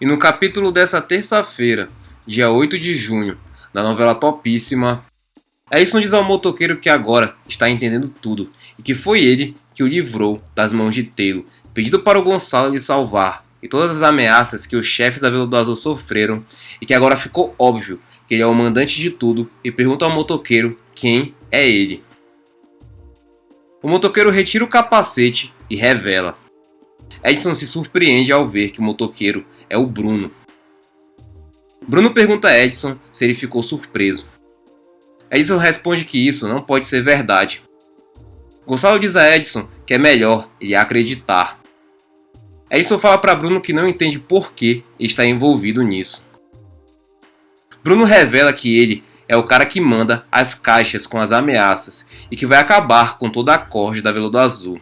E no capítulo dessa terça-feira, dia 8 de junho, da novela topíssima, Edson diz ao motoqueiro que agora está entendendo tudo e que foi ele que o livrou das mãos de Taylor, pedindo para o Gonçalo lhe salvar e todas as ameaças que os chefes da Vila do Azul sofreram, e que agora ficou óbvio que ele é o mandante de tudo, e pergunta ao motoqueiro quem é ele. O motoqueiro retira o capacete e revela. Edson se surpreende ao ver que o motoqueiro é o Bruno. Bruno pergunta a Edson se ele ficou surpreso. Edson responde que isso não pode ser verdade. Gonçalo diz a Edson que é melhor ele acreditar. Edson fala para Bruno que não entende por que ele está envolvido nisso. Bruno revela que ele é o cara que manda as caixas com as ameaças e que vai acabar com toda a corte da Vila do Azul.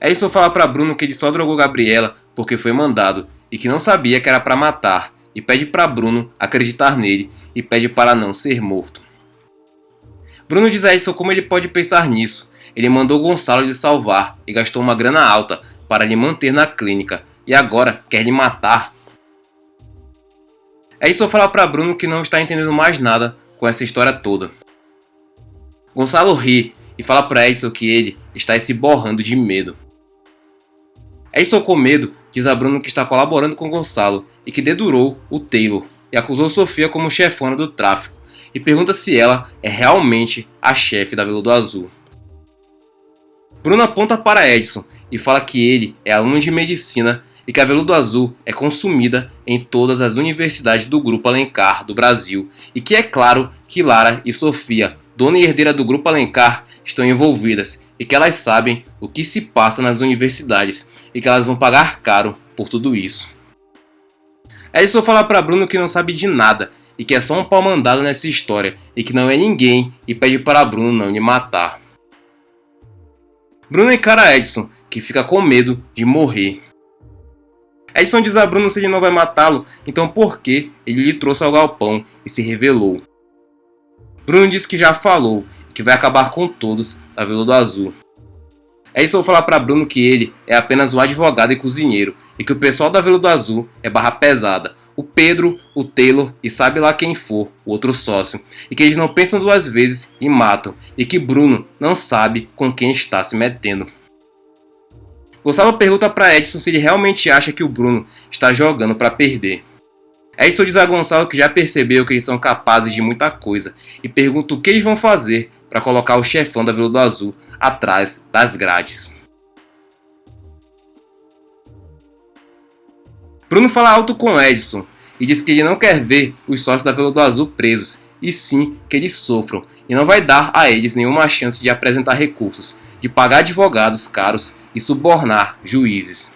Edson fala para Bruno que ele só drogou Gabriela porque foi mandado e que não sabia que era para matar, e pede para Bruno acreditar nele e pede para não ser morto. Bruno diz a Edson como ele pode pensar nisso. Ele mandou Gonçalo lhe salvar e gastou uma grana alta para lhe manter na clínica e agora quer lhe matar. Edson fala para Bruno que não está entendendo mais nada com essa história toda. Gonçalo ri e fala para Edson que ele está se borrando de medo. Edson, com medo, diz a Bruno que está colaborando com Gonçalo e que dedurou o Taylor e acusou Sofia como chefona do tráfico e pergunta se ela é realmente a chefe da Vila do Azul. Bruno aponta para Edson e fala que ele é aluno de medicina e que a Vila do Azul é consumida em todas as universidades do Grupo Alencar do Brasil e que é claro que Lara e Sofia, dona e herdeira do Grupo Alencar, estão envolvidas e que elas sabem o que se passa nas universidades e que elas vão pagar caro por tudo isso. Edson fala para Bruno que não sabe de nada e que é só um pau mandado nessa história e que não é ninguém e pede para Bruno não lhe matar. Bruno encara Edson, que fica com medo de morrer. Edson diz a Bruno se ele não vai matá-lo, então por que ele lhe trouxe ao galpão e se revelou. Bruno diz que já falou e que vai acabar com todos da Vila do Azul. Edson fala para Bruno que ele é apenas um advogado e cozinheiro e que o pessoal da Vila do Azul é barra pesada, o Pedro, o Taylor e sabe lá quem for, o outro sócio, e que eles não pensam duas vezes e matam, e que Bruno não sabe com quem está se metendo. Gonçalo pergunta para Edson se ele realmente acha que o Bruno está jogando para perder. Edson diz a Gonçalo que já percebeu que eles são capazes de muita coisa e pergunta o que eles vão fazer para colocar o chefão da Vila do Azul atrás das grades. Bruno fala alto com Edson e diz que ele não quer ver os sócios da Vila do Azul presos, e sim que eles sofram, e não vai dar a eles nenhuma chance de apresentar recursos, de pagar advogados caros e subornar juízes.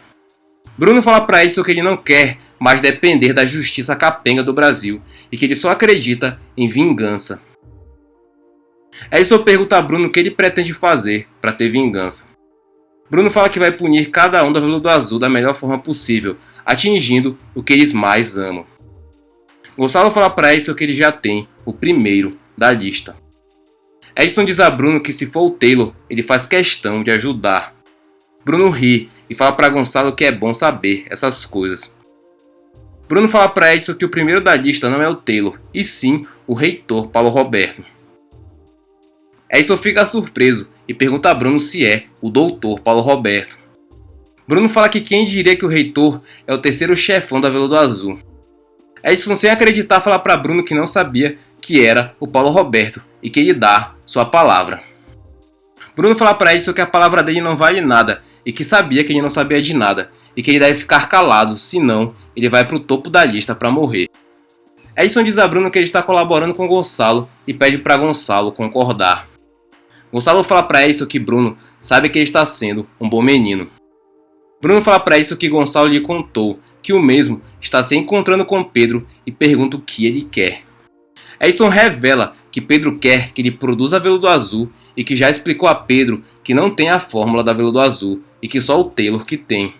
Bruno fala para Edson que ele não quer mais depender da justiça capenga do Brasil e que ele só acredita em vingança. Edson pergunta a Bruno o que ele pretende fazer para ter vingança. Bruno fala que vai punir cada um da Vila do Azul da melhor forma possível, atingindo o que eles mais amam. Gonçalo fala para Edson que ele já tem o primeiro da lista. Edson diz a Bruno que se for o Taylor, ele faz questão de ajudar. Bruno ri e fala para Gonçalo que é bom saber essas coisas. Bruno fala para Edson que o primeiro da lista não é o Taylor, e sim o reitor Paulo Roberto. Edson fica surpreso e pergunta a Bruno se é o doutor Paulo Roberto. Bruno fala que quem diria que o reitor é o terceiro chefão da Vila do Azul. Edson, sem acreditar, fala para Bruno que não sabia que era o Paulo Roberto e que ele dá sua palavra. Bruno fala para Edson que a palavra dele não vale nada e que sabia que ele não sabia de nada e que ele deve ficar calado, senão ele vai para o topo da lista para morrer. Edson diz a Bruno que ele está colaborando com Gonçalo e pede para Gonçalo concordar. Gonçalo fala para Edson que Bruno sabe que ele está sendo um bom menino. Bruno fala para Edson que Gonçalo lhe contou que o mesmo está se encontrando com Pedro e pergunta o que ele quer. Edson revela que Pedro quer que ele produza a Vila do Azul e que já explicou a Pedro que não tem a fórmula da Vila do Azul e que só o Taylor que tem.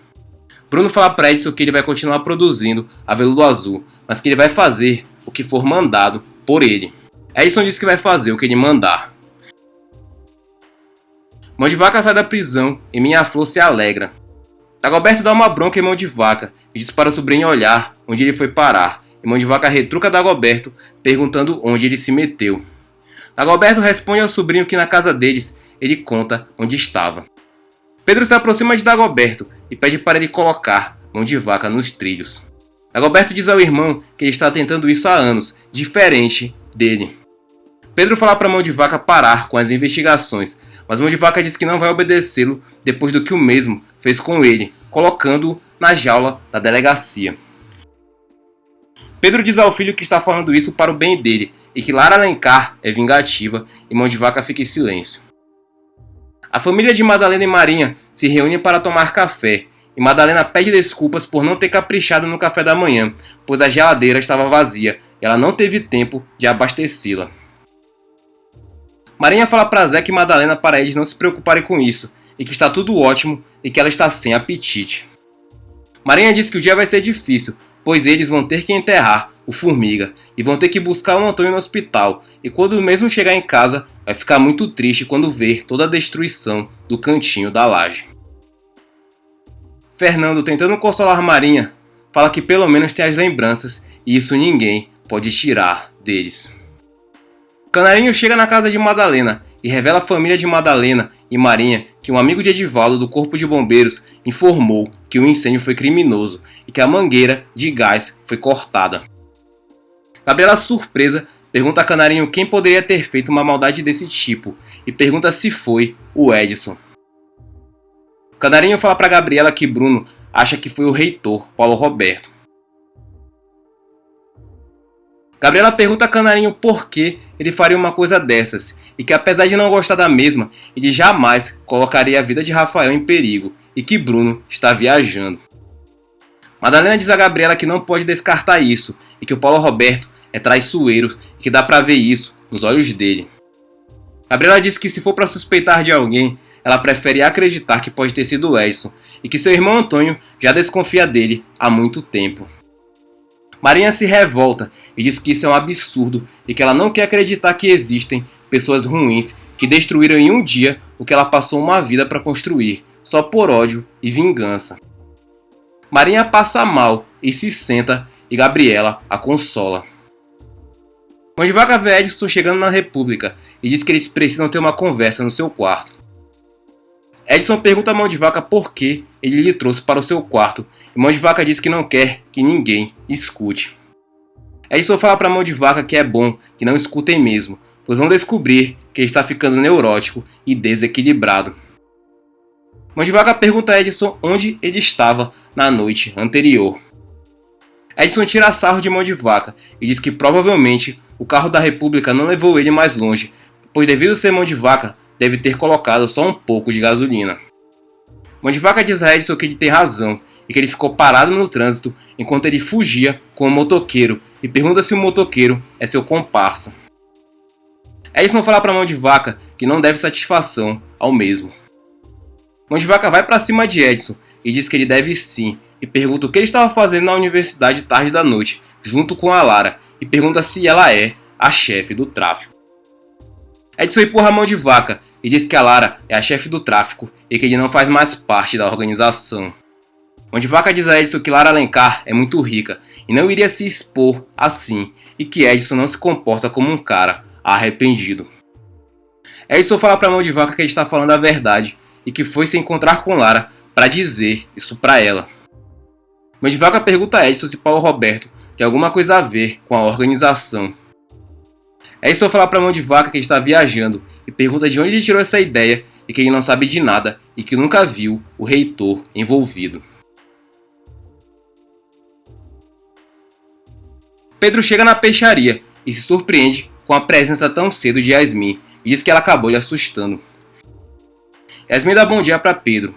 Bruno fala para Edson que ele vai continuar produzindo a Vila do Azul, mas que ele vai fazer o que for mandado por ele. Edson diz que vai fazer o que ele mandar. Mão de Vaca sai da prisão e Minha Flor se alegra. Dagoberto dá uma bronca em Mão de Vaca e diz para o sobrinho olhar onde ele foi parar, e Mão de Vaca retruca Dagoberto perguntando onde ele se meteu. Dagoberto responde ao sobrinho que na casa deles ele conta onde estava. Pedro se aproxima de Dagoberto e pede para ele colocar Mão de Vaca nos trilhos. Dagoberto diz ao irmão que ele está tentando isso há anos, diferente dele. Pedro fala para Mão de Vaca parar com as investigações, mas Mão de Vaca diz que não vai obedecê-lo depois do que o mesmo fez com ele, colocando-o na jaula da delegacia. Pedro diz ao filho que está falando isso para o bem dele e que Lara Alencar é vingativa e Mão de Vaca fica em silêncio. A família de Madalena e Marinha se reúne para tomar café e Madalena pede desculpas por não ter caprichado no café da manhã, pois a geladeira estava vazia e ela não teve tempo de abastecê-la. Marinha fala para Zeca e Madalena para eles não se preocuparem com isso e que está tudo ótimo e que ela está sem apetite. Marinha diz que o dia vai ser difícil, pois eles vão ter que enterrar o Formiga e vão ter que buscar o Antônio no hospital, e quando mesmo chegar em casa vai ficar muito triste quando ver toda a destruição do cantinho da laje. Fernando, tentando consolar Marinha, fala que pelo menos tem as lembranças e isso ninguém pode tirar deles. Canarinho chega na casa de Madalena e revela à família de Madalena e Marinha que um amigo de Edivaldo do Corpo de Bombeiros informou que o incêndio foi criminoso e que a mangueira de gás foi cortada. Gabriela, surpresa, pergunta a Canarinho quem poderia ter feito uma maldade desse tipo e pergunta se foi o Edson. Canarinho fala para Gabriela que Bruno acha que foi o reitor, Paulo Roberto. Gabriela pergunta a Canarinho por que ele faria uma coisa dessas e que apesar de não gostar da mesma, ele jamais colocaria a vida de Rafael em perigo e que Bruno está viajando. Madalena diz a Gabriela que não pode descartar isso e que o Paulo Roberto é traiçoeiro e que dá pra ver isso nos olhos dele. Gabriela diz que se for para suspeitar de alguém, ela prefere acreditar que pode ter sido o Edson e que seu irmão Antônio já desconfia dele há muito tempo. Marinha se revolta e diz que isso é um absurdo e que ela não quer acreditar que existem pessoas ruins que destruíram em um dia o que ela passou uma vida para construir, só por ódio e vingança. Marinha passa mal e se senta e Gabriela a consola. Mão de Vaca vê Edson chegando na República e diz que eles precisam ter uma conversa no seu quarto. Edson pergunta a Mão de Vaca por que ele lhe trouxe para o seu quarto e Mão de Vaca diz que não quer que ninguém escute. Edson fala para Mão de Vaca que é bom que não escutem mesmo, pois vão descobrir que ele está ficando neurótico e desequilibrado. Mão de Vaca pergunta a Edson onde ele estava na noite anterior. Edson tira sarro de Mão de Vaca e diz que provavelmente o carro da República não levou ele mais longe, pois devido ser Mão de Vaca, deve ter colocado só um pouco de gasolina. Mão de Vaca diz a Edson que ele tem razão e que ele ficou parado no trânsito enquanto ele fugia com o motoqueiro e pergunta se o motoqueiro é seu comparsa. Edson fala para Mão de Vaca que não deve satisfação ao mesmo. Mão de Vaca vai para cima de Edson e diz que ele deve sim e pergunta o que ele estava fazendo na universidade tarde da noite junto com a Lara e pergunta se ela é a chefe do tráfico. Edson empurra a Mão de Vaca e diz que a Lara é a chefe do tráfico e que ele não faz mais parte da organização. Mão de Vaca diz a Edson que Lara Alencar é muito rica e não iria se expor assim e que Edson não se comporta como um cara arrependido. Edson fala para Mão de Vaca que ele está falando a verdade e que foi se encontrar com Lara para dizer isso para ela. Mão de Vaca pergunta a Edson se Paulo Roberto tem alguma coisa a ver com a organização. Edson fala para Mão de Vaca que ele está viajando e pergunta de onde ele tirou essa ideia e que ele não sabe de nada e que nunca viu o reitor envolvido. Pedro chega na peixaria e se surpreende com a presença tão cedo de Yasmin e diz que ela acabou lhe assustando. Yasmin dá bom dia para Pedro.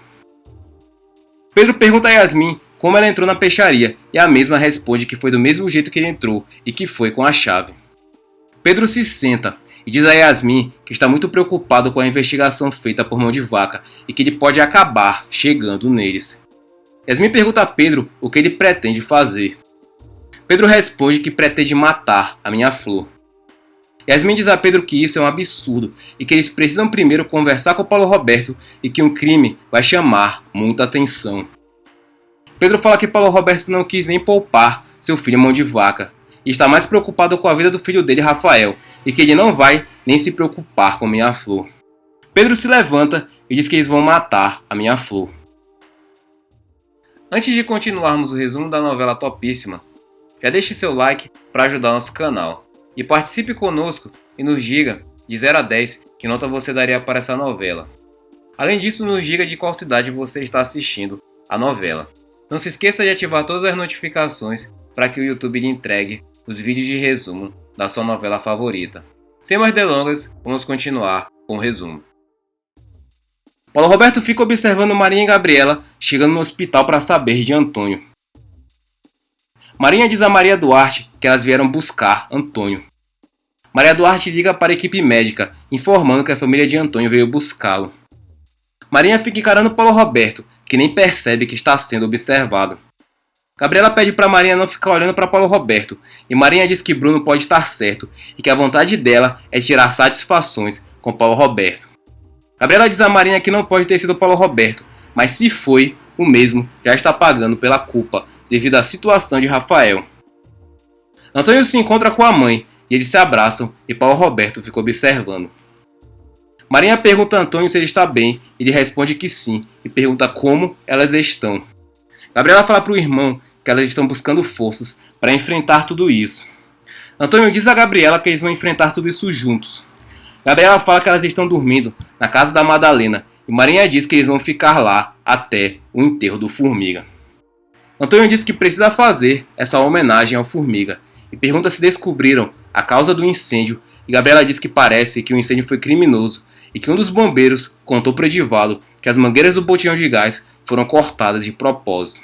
Pedro pergunta a Yasmin como ela entrou na peixaria e a mesma responde que foi do mesmo jeito que ele entrou e que foi com a chave. Pedro se senta e diz a Yasmin que está muito preocupado com a investigação feita por Mão de Vaca e que ele pode acabar chegando neles. Yasmin pergunta a Pedro o que ele pretende fazer. Pedro responde que pretende matar a minha flor. Yasmin diz a Pedro que isso é um absurdo e que eles precisam primeiro conversar com o Paulo Roberto e que um crime vai chamar muita atenção. Pedro fala que Paulo Roberto não quis nem poupar seu filho mão de vaca e está mais preocupado com a vida do filho dele, Rafael, e que ele não vai nem se preocupar com Minha Flor. Pedro se levanta e diz que eles vão matar a Minha Flor. Antes de continuarmos o resumo da novela topíssima, já deixe seu like para ajudar nosso canal e participe conosco e nos diga de 0 a 10 que nota você daria para essa novela. Além disso, nos diga de qual cidade você está assistindo a novela. Não se esqueça de ativar todas as notificações para que o YouTube lhe entregue os vídeos de resumo da sua novela favorita. Sem mais delongas, vamos continuar com o resumo. Paulo Roberto fica observando Marinha e Gabriela chegando no hospital para saber de Antônio. Marinha diz a Maria Duarte que elas vieram buscar Antônio. Maria Duarte liga para a equipe médica, informando que a família de Antônio veio buscá-lo. Marinha fica encarando Paulo Roberto, que nem percebe que está sendo observado. Gabriela pede para Marinha não ficar olhando para Paulo Roberto, e Marinha diz que Bruno pode estar certo e que a vontade dela é tirar satisfações com Paulo Roberto. Gabriela diz a Marinha que não pode ter sido Paulo Roberto, mas se foi, o mesmo já está pagando pela culpa devido à situação de Rafael. Antônio se encontra com a mãe e eles se abraçam e Paulo Roberto fica observando. Marinha pergunta a Antônio se ele está bem, ele responde que sim e pergunta como elas estão. Gabriela fala para o irmão que elas estão buscando forças para enfrentar tudo isso. Antônio diz a Gabriela que eles vão enfrentar tudo isso juntos. Gabriela fala que elas estão dormindo na casa da Madalena e Marinha diz que eles vão ficar lá até o enterro do Formiga. Antônio diz que precisa fazer essa homenagem ao Formiga e pergunta se descobriram a causa do incêndio e Gabriela diz que parece que o incêndio foi criminoso e que um dos bombeiros contou para Edivaldo que as mangueiras do botijão de gás foram cortadas de propósito.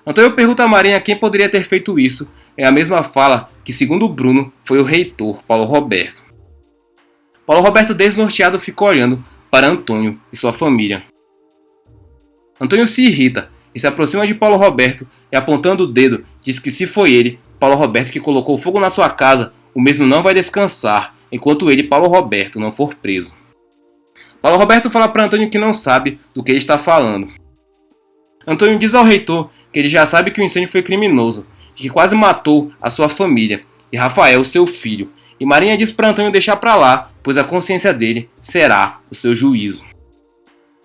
Antônio pergunta a Marinha quem poderia ter feito isso, é a mesma fala que, segundo Bruno, foi o reitor Paulo Roberto. Paulo Roberto, desnorteado, fica olhando para Antônio e sua família. Antônio se irrita e se aproxima de Paulo Roberto e, apontando o dedo, diz que se foi ele, Paulo Roberto, que colocou fogo na sua casa, o mesmo não vai descansar enquanto ele, Paulo Roberto, não for preso. Paulo Roberto fala para Antônio que não sabe do que ele está falando. Antônio diz ao reitor que ele já sabe que o incêndio foi criminoso e que quase matou a sua família e Rafael, seu filho. E Marinha diz para Antônio deixar para lá, pois a consciência dele será o seu juízo.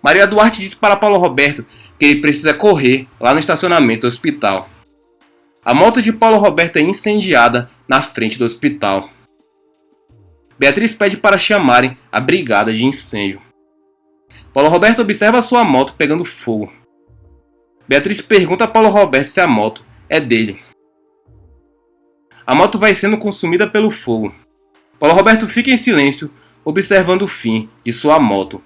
Maria Duarte diz para Paulo Roberto que ele precisa correr lá no estacionamento do hospital. A moto de Paulo Roberto é incendiada na frente do hospital. Beatriz pede para chamarem a brigada de incêndio. Paulo Roberto observa sua moto pegando fogo. Beatriz pergunta a Paulo Roberto se a moto é dele. A moto vai sendo consumida pelo fogo. Paulo Roberto fica em silêncio, observando o fim de sua moto,